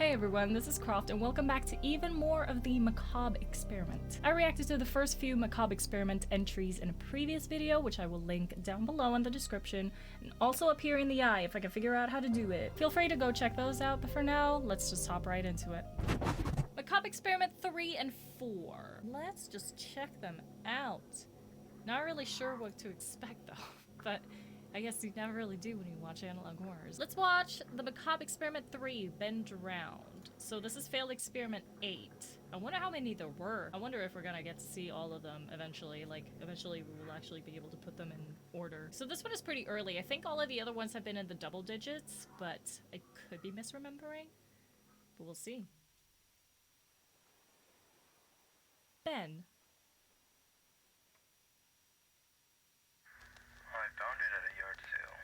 Hey everyone, this is Croft, and welcome back to even more of the Macabre Experiment. I reacted to the first few Macabre Experiment entries in a previous video, which I will link down below in the description, and also up here in the eye if I can figure out how to do it. Feel free to go check those out, but for now, let's just hop right into it. Macabre Experiment 3 and 4. Let's just check them out. Not really sure what to expect though, but I guess you never really do when you watch analog horrors. Let's watch the Macabre Experiment 3, Been Drowned. So this is failed experiment 8. I wonder how many there were. I wonder if we're gonna get to see all of them eventually. Like, eventually we will actually be able to put them in order. So this one is pretty early. I think all of the other ones have been in the double digits, but I could be misremembering. But we'll see. Ben. I found it at a yard sale.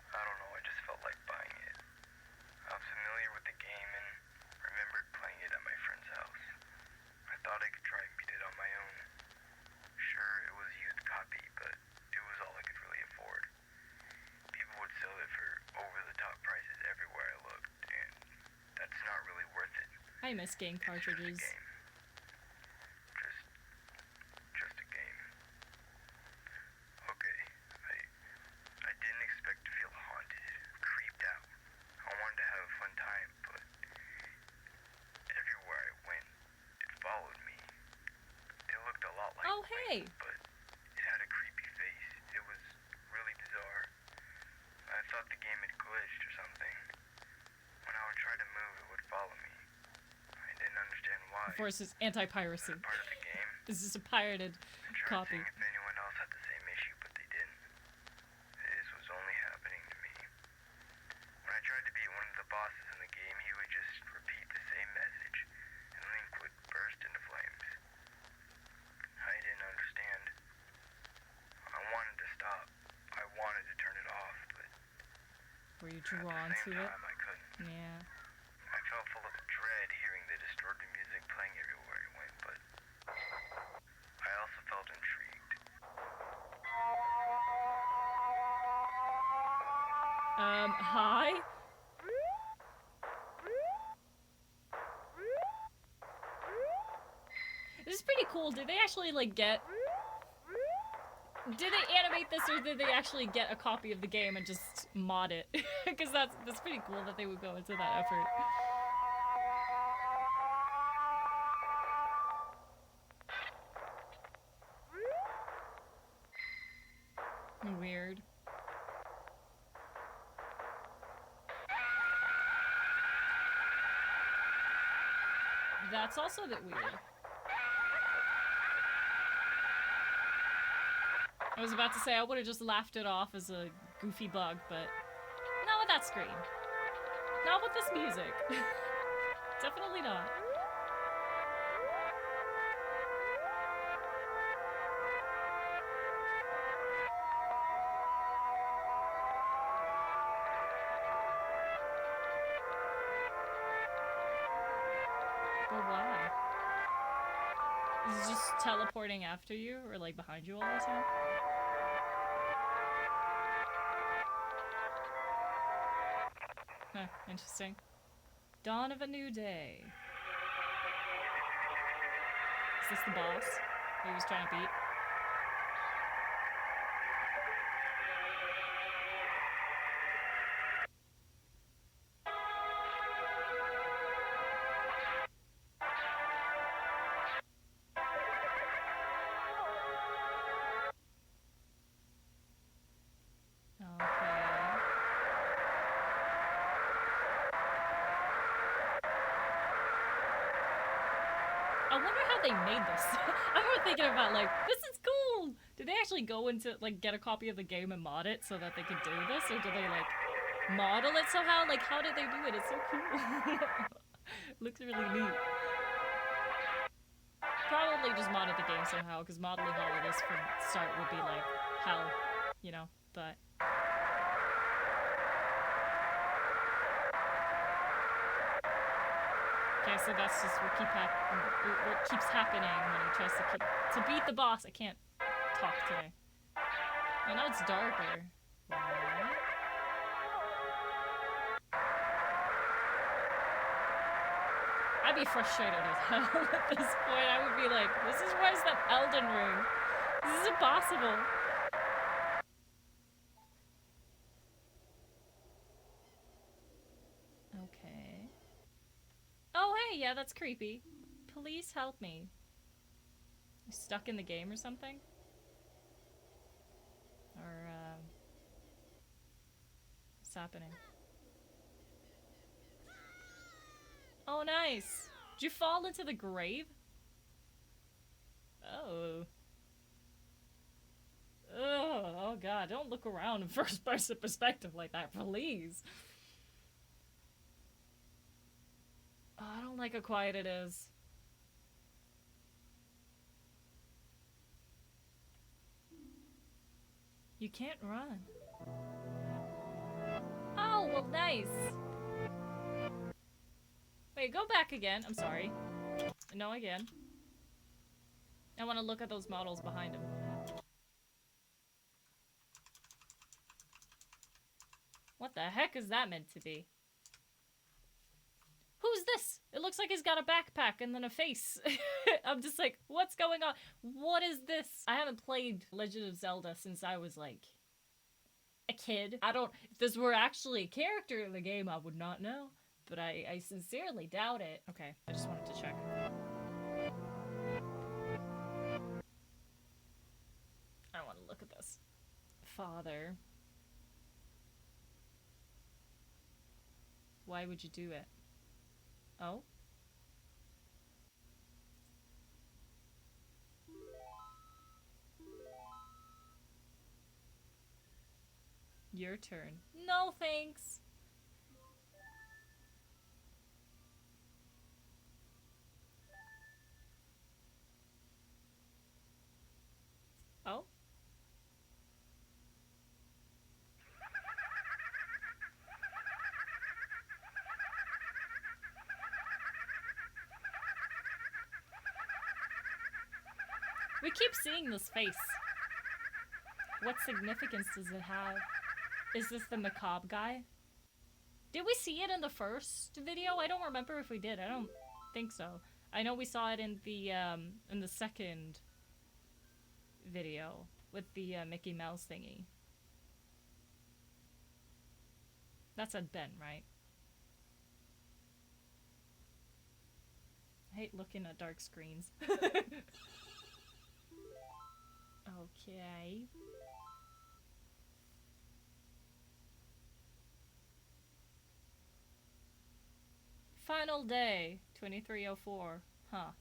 I don't know, I just felt like buying it. I was familiar with the game and remembered playing it at my friend's house. I thought I could try and beat it on my own. Sure, it was a used copy, but it was all I could really afford. People would sell it for over-the-top prices everywhere I looked, and that's not really worth it. I miss game cartridges. Just a game. Okay, I didn't expect to feel haunted, creeped out. I wanted to have a fun time, but everywhere I went, it followed me. It looked a lot like hey! but it had a creepy face. It was really bizarre. I thought the game had glitched or something. When I would try to move, it would follow me. I didn't understand why. Of course, it's anti-piracy. Part of the game. This is a pirated I tried copy. seeing if anyone else had the same issue, but they didn't. This was only happening to me. When I tried to beat one of the bosses in the game, he would just repeat the same message, and Link would burst into flames. I didn't understand. I wanted to stop. I wanted to turn it off, but Were you at drawn the same to it? time, I couldn't. Yeah. I felt full of dread hearing the distorted music playing everywhere I went, but I also felt intrigued. Hi? This is pretty cool. Did they actually, like, get... Did they animate this, or did they actually get a copy of the game and just mod it? Because that's pretty cool that they would go into that effort. Weird. That's also a bit weird. I was about to say I would have just laughed it off as a goofy bug, but not with that screen. Not with this music. Definitely not. But why? Is it just teleporting after you, or like behind you all the time? Huh, interesting. Dawn of a new day. Is this the boss he was trying to beat? I wonder how they made this. I remember thinking about, like, this is cool! Did they actually go into, like, get a copy of the game and mod it so that they could do this? Or did they, like, model it somehow? Like, how did they do it? It's so cool. Looks really neat. Probably just modded the game somehow, because modeling all of this from the start would be, like, hell, you know, but... Okay, so that's just what keeps happening when he tries to beat the boss. I can't talk today. Oh, now it's darker. What? I'd be frustrated as hell at this point. I would be like, this is worse than Elden Ring. This is impossible. Okay. Oh, hey, yeah, that's creepy. Please help me. You stuck in the game or something? Or, what's happening? Oh, nice. Did you fall into the grave? Oh. Ugh, oh god, don't look around in first person perspective like that, please. Oh, I don't like how quiet it is. You can't run. Oh, well, nice. Wait, go back again. I'm sorry. No, again. I want to look at those models behind him. What the heck is that meant to be? Who's this? It looks like he's got a backpack and then a face. I'm just like, what's going on? What is this? I haven't played Legend of Zelda since I was like a kid. If this were actually a character in the game, I would not know. But I sincerely doubt it. Okay, I just wanted to check. I want to look at this. Father. Why would you do it? Oh? Your turn. No thanks. Oh? We keep seeing this face. What significance does it have? Is this the Macabre guy? Did we see it in the first video? I don't remember if we did. I don't think so. I know we saw it in the second video with the Mickey Mouse thingy. That said Ben, right? I hate looking at dark screens. Okay. Final day, 2304. Huh.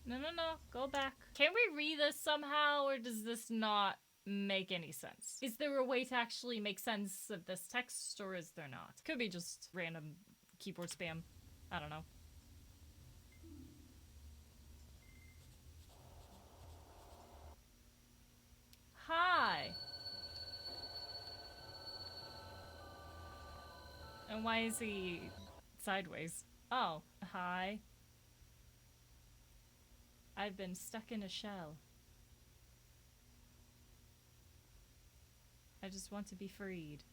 No, go back. Can we read this somehow, or does this not make any sense? Is there a way to actually make sense of this text, or is there not? Could be just random keyboard spam. I don't know. Hi! And why is he sideways? Oh, hi. I've been stuck in a shell. I just want to be freed.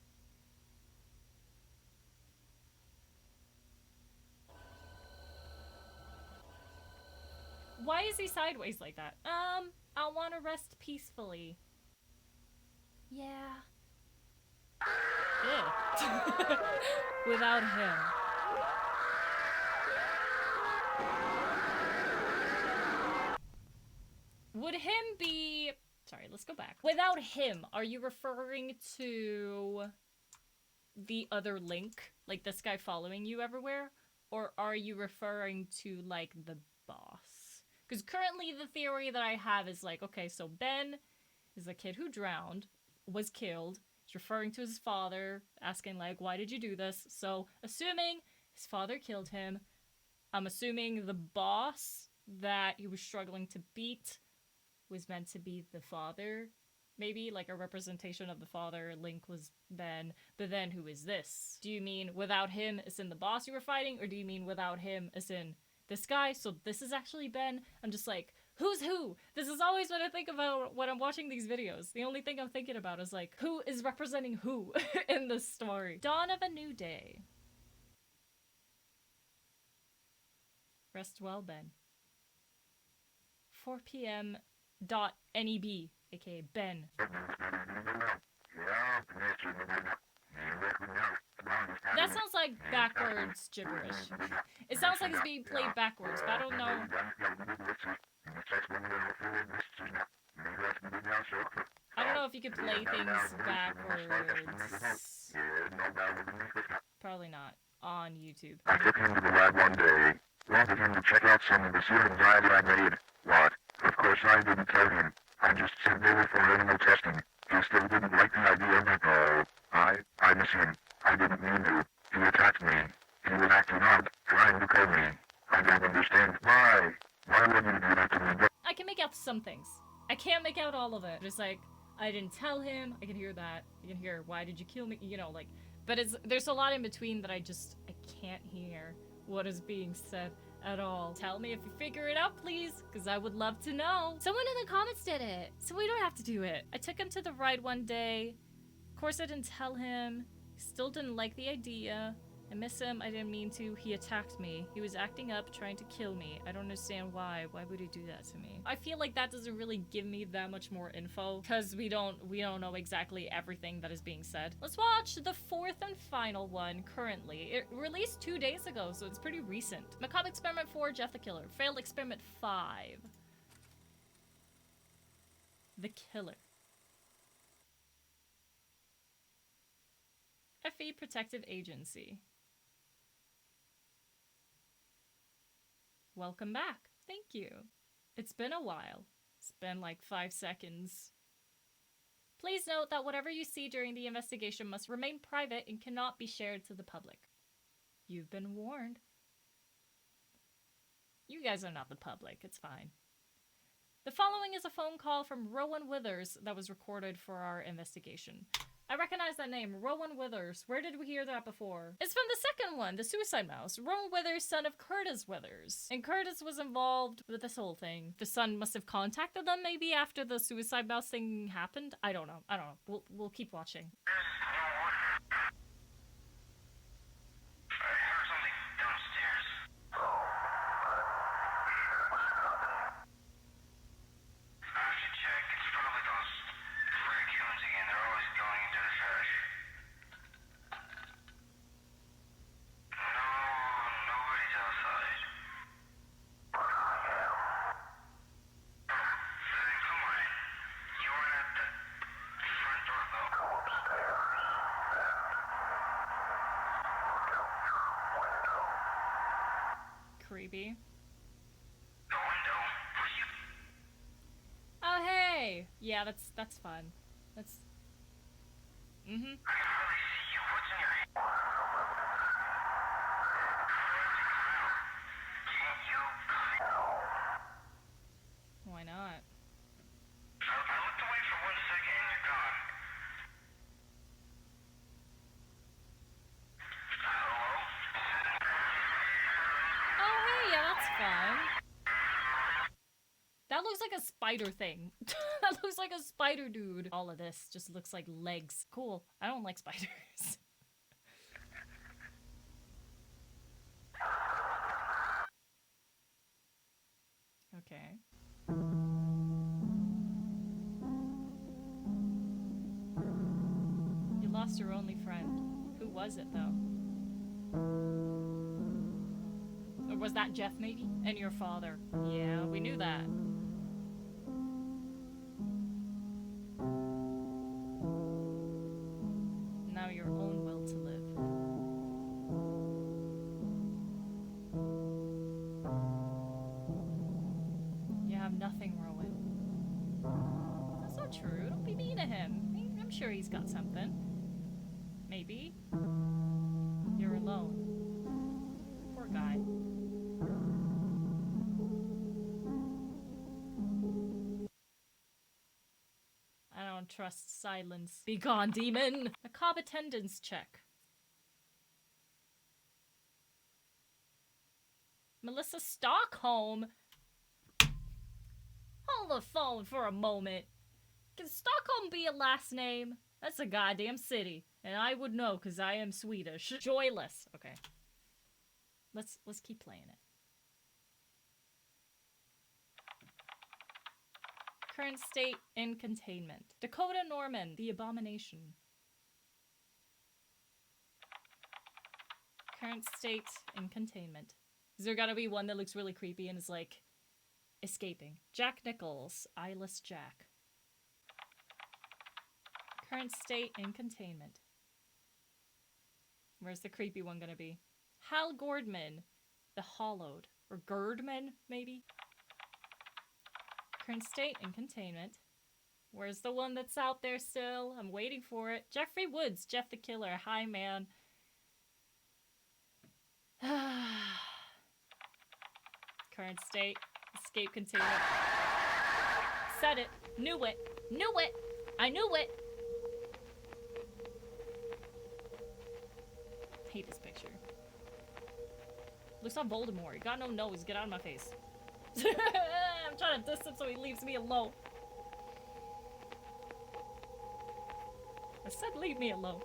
Why is he sideways like that? I want to rest peacefully. Yeah. Without him. Would him be... Sorry, let's go back. Without him, are you referring to the other Link? Like this guy following you everywhere? Or are you referring to, like, the boss? Because currently the theory that I have is like, okay, so Ben is a kid who drowned, was killed, he's referring to his father, asking, like, why did you do this? So, assuming his father killed him, I'm assuming the boss that he was struggling to beat was meant to be the father, maybe, like a representation of the father. Link was Ben, but then who is this? Do you mean without him as in the boss you were fighting, or do you mean without him as in this guy? So this is actually Ben? I'm just like, Who's who? This is always what I think about when I'm watching these videos. The only thing I'm thinking about is like, who is representing who in this story? Dawn of a new day. Rest well, Ben. 4 p.m. .neb, aka Ben. That sounds like backwards gibberish. It sounds like it's being played backwards, but I don't know. I don't know if you could play things backwards. Probably not. On YouTube. I took him to the lab one day, wanted him to check out some of the serum dyes I made. What? Of course I didn't tell him. I just said they were for animal testing. He still didn't like the idea of it. I miss him. I didn't mean to. He attacked me. He was acting up, trying to kill me. I don't understand why. Why would you do that to me? I can make out some things. I can't make out all of it. Just like, I didn't tell him. I can hear that. I can hear, why did you kill me? You know, like, but there's a lot in between that I can't hear what is being said at all. Tell me if you figure it out, please, because I would love to know. Someone in the comments did it, so we don't have to do it. I took him to the ride one day. Of course, I didn't tell him. He still didn't like the idea. I miss him. I didn't mean to. He attacked me. He was acting up, trying to kill me. I don't understand why. Why would he do that to me? I feel like that doesn't really give me that much more info because we don't know exactly everything that is being said. Let's watch the fourth and final one currently. It released 2 days ago, so it's pretty recent. Macabre Experiment 4, Jeff the Killer. Failed Experiment 5. The Killer. FE Protective Agency. Welcome back. Thank you. It's been a while. It's been like 5 seconds. Please note that whatever you see during the investigation must remain private and cannot be shared to the public. You've been warned. You guys are not the public. It's fine. The following is a phone call from Rowan Withers that was recorded for our investigation. I recognize that name, Rowan Withers. Where did we hear that before? It's from the second one, the Suicide Mouse. Rowan Withers, son of Curtis Withers. And Curtis was involved with this whole thing. The son must have contacted them maybe after the Suicide Mouse thing happened. I don't know. We'll keep watching. Creepy. Oh hey! Yeah, that's fun. That's Why not? I looked away for 1 second and you're gone. Oh hey, yeah, that's fun. That looks like a spider thing. That looks like a spider dude. All of this just looks like legs. Cool. I don't like spiders. Okay. You lost your only friend. Who was it, though? Or was that Jeff, maybe? And your father. Yeah, we knew that. Now your own will to live. You have nothing, Rowan. That's not true. Don't be mean to him. I'm sure he's got something. Maybe. You're alone. Poor guy. I don't trust silence. Be gone, demon! Macabre attendance check. Melissa Stockholm? on the phone for a moment. Can Stockholm be a last name? That's a goddamn city. And I would know, because I am Swedish. Joyless. Okay. Let's keep playing it. Current state in containment. Dakota Norman, the abomination. Current state in containment. Is there gotta be one that looks really creepy and is like escaping? Jack Nichols, eyeless Jack. Current state in containment. Where's the creepy one gonna be? Hal Gordman, the Hollowed. Or Gerdman, maybe? Current state in containment. Where's the one that's out there still? I'm waiting for it. Jeffrey Woods, Jeff the Killer. Hi, man. Current state. Escape containment. Said it. Knew it. Knew it. I knew it. Hate this picture. Looks like Voldemort. You got no nose. Get out of my face. I'm trying to distance so he leaves me alone. I said leave me alone.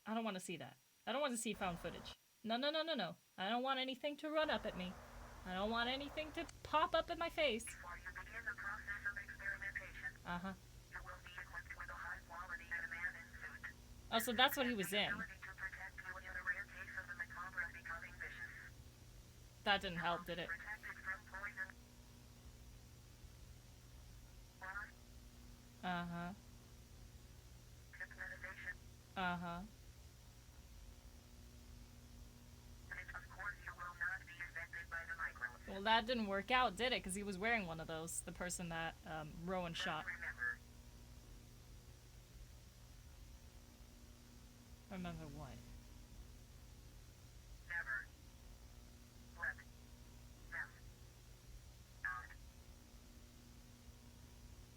I don't want to see that. I don't want to see found footage. No, no, no, no, no. I don't want anything to run up at me. I don't want anything to pop up in my face. Before you begin the process of experimentation, Uh-huh. you will be equipped with a high-quality adamantium suit. Oh, so that's what he was in. Ability to protect you in a rare case of the macabre becoming vicious. That didn't help, did it? Protected from poison. Uh-huh. Hypnotization. Uh-huh. And of course you will not be affected by the microbes. Well, that didn't work out, did it? Because he was wearing one of those. The person that Rowan shot. Remember, Remember what? never let them out.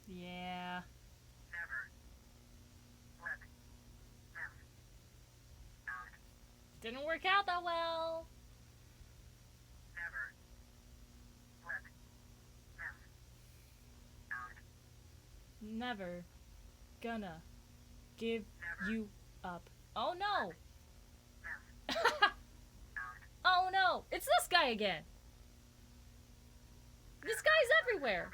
Yeah. Never let them out. Didn't work out that well. Never let them out. Never gonna give you up. Oh no! Oh no! It's this guy again! This guy's everywhere!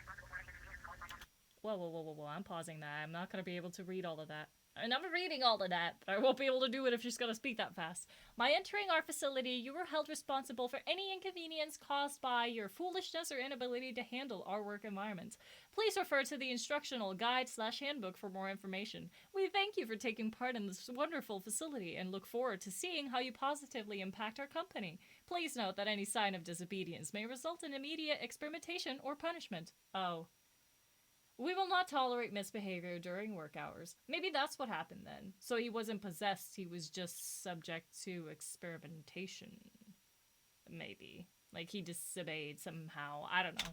Whoa, whoa, whoa, whoa, whoa. I'm pausing that. I'm not gonna be able to read all of that. And I'm reading all of that, but I won't be able to do it if she's gonna speak that fast. By entering our facility, you are held responsible for any inconvenience caused by your foolishness or inability to handle our work environment. Please refer to the instructional guide/handbook for more information. We thank you for taking part in this wonderful facility and look forward to seeing how you positively impact our company. Please note that any sign of disobedience may result in immediate experimentation or punishment. Oh. We will not tolerate misbehavior during work hours. Maybe that's what happened then. So he wasn't possessed, he was just subject to experimentation. Maybe. Like he disobeyed somehow. I don't know.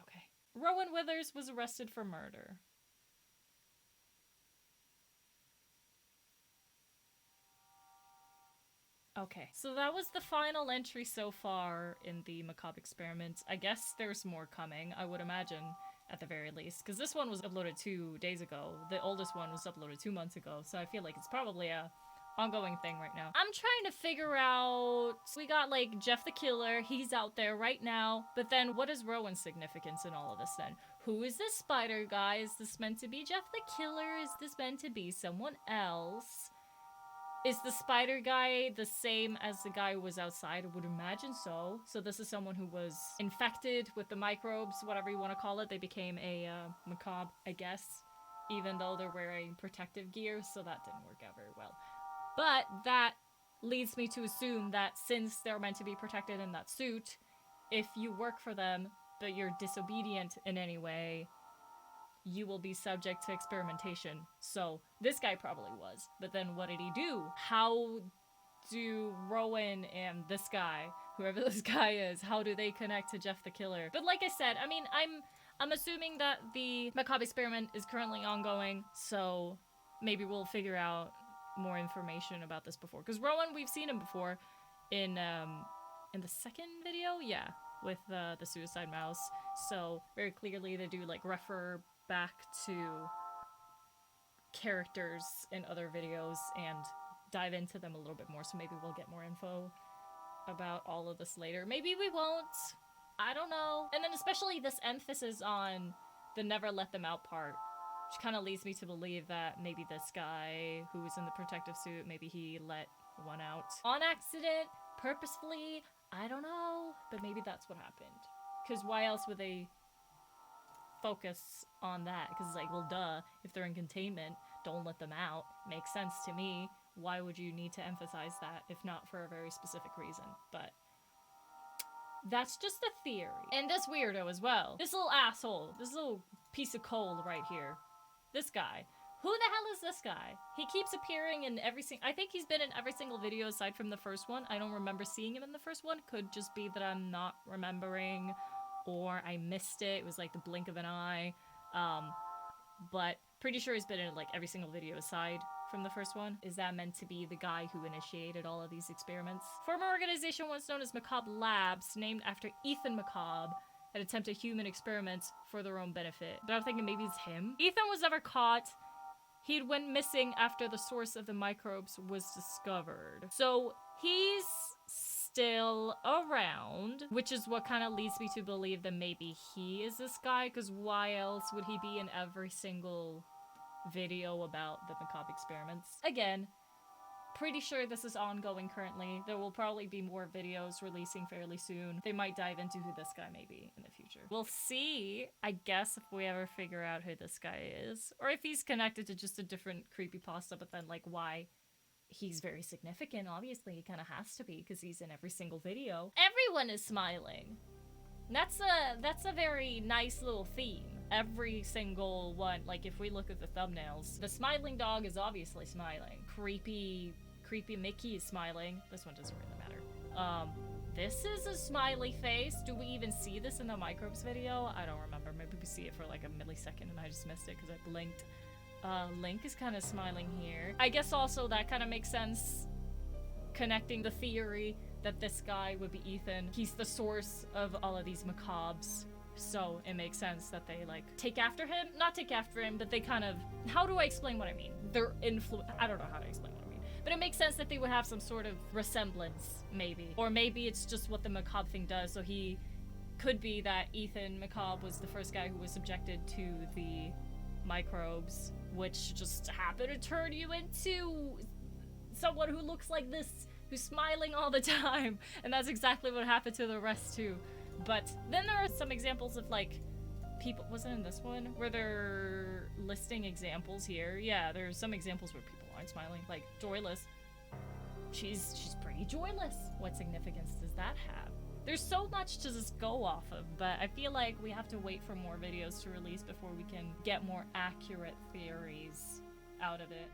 Okay. Rowan Withers was arrested for murder. Okay, so that was the final entry so far in the Macabre Experiment. I guess there's more coming, I would imagine, at the very least. Because this one was uploaded 2 days ago. The oldest one was uploaded 2 months ago, so I feel like it's probably a ongoing thing right now. I'm trying to figure out... We got, like, Jeff the Killer, he's out there right now. But then, what is Rowan's significance in all of this then? Who is this spider guy? Is this meant to be Jeff the Killer? Is this meant to be someone else? Is the spider guy the same as the guy who was outside? I would imagine so. So this is someone who was infected with the microbes, whatever you want to call it. They became a macabre, I guess, even though they're wearing protective gear, so that didn't work out very well. But that leads me to assume that since they're meant to be protected in that suit, if you work for them, but you're disobedient in any way, you will be subject to experimentation. So this guy probably was. But then what did he do? How do Rowan and this guy whoever this guy is, how do they connect to Jeff the Killer? But like I said, I mean, I'm assuming that the Macabre Experiment is currently ongoing, so maybe we'll figure out more information about this before. Because Rowan, we've seen him before in the second video, yeah, with the suicide mouse. So very clearly they do like refer back to characters in other videos and dive into them a little bit more. So maybe we'll get more info about all of this later. Maybe we won't. I don't know. And then especially this emphasis on the never let them out part, which kind of leads me to believe that maybe this guy who was in the protective suit, maybe he let one out on accident, purposefully. I don't know. But maybe that's what happened. Because why else would they focus on that? Because it's like, well, duh, if they're in containment, don't let them out. Makes sense to me. Why would you need to emphasize that if not for a very specific reason? But that's just a theory. And this weirdo as well. This little asshole. This little piece of coal right here. This guy. Who the hell is this guy? He keeps appearing in every single... I think he's been in every single video aside from the first one. I don't remember seeing him in the first one. Could just be that I'm not remembering or I missed it. It was like the blink of an eye. But pretty sure he's been in like every single video aside from the first one. Is that meant to be the guy who initiated all of these experiments? Former organization once known as Macabre Labs, named after Ethan Macabre, had attempted human experiments for their own benefit. But I'm thinking maybe it's him? Ethan was never caught. He'd went missing after the source of the microbes was discovered. So he's still around, which is what kind of leads me to believe that maybe he is this guy, because why else would he be in every single video about the Macabre experiments? Again, pretty sure this is ongoing currently. There will probably be more videos releasing fairly soon. They might dive into who this guy may be in the future. We'll see, I guess, if we ever figure out who this guy is. Or if he's connected to just a different creepypasta, but then, like, why? He's very significant, obviously. He kind of has to be, because he's in every single video. Everyone is smiling. That's a very nice little theme. Every single one, like if we look at the thumbnails, the smiling dog is obviously smiling. Creepy Mickey is smiling. This one doesn't really matter. This is a smiley face. Do we even see this in the microbes video? I don't remember. Maybe we see it for like a millisecond and I just missed it because I blinked. Link is kind of smiling here. I guess also that kind of makes sense, connecting the theory that this guy would be Ethan. He's the source of all of these macabres. So it makes sense that they like take after him. Not take after him, but they kind of... How do I explain what I mean? They're I don't know how to explain what I mean. But it makes sense that they would have some sort of resemblance, maybe. Or maybe it's just what the macabre thing does. So he could be that Ethan Macabre was the first guy who was subjected to the microbes, which just happened to turn you into someone who looks like this, who's smiling all the time. And that's exactly what happened to the rest too. But then there are some examples of like people, wasn't in this one, where they're listing examples here. Yeah, there's some examples where people aren't smiling, like Joyless. She's pretty joyless. What significance does that have? There's so much to just go off of, but I feel like we have to wait for more videos to release before we can get more accurate theories out of it.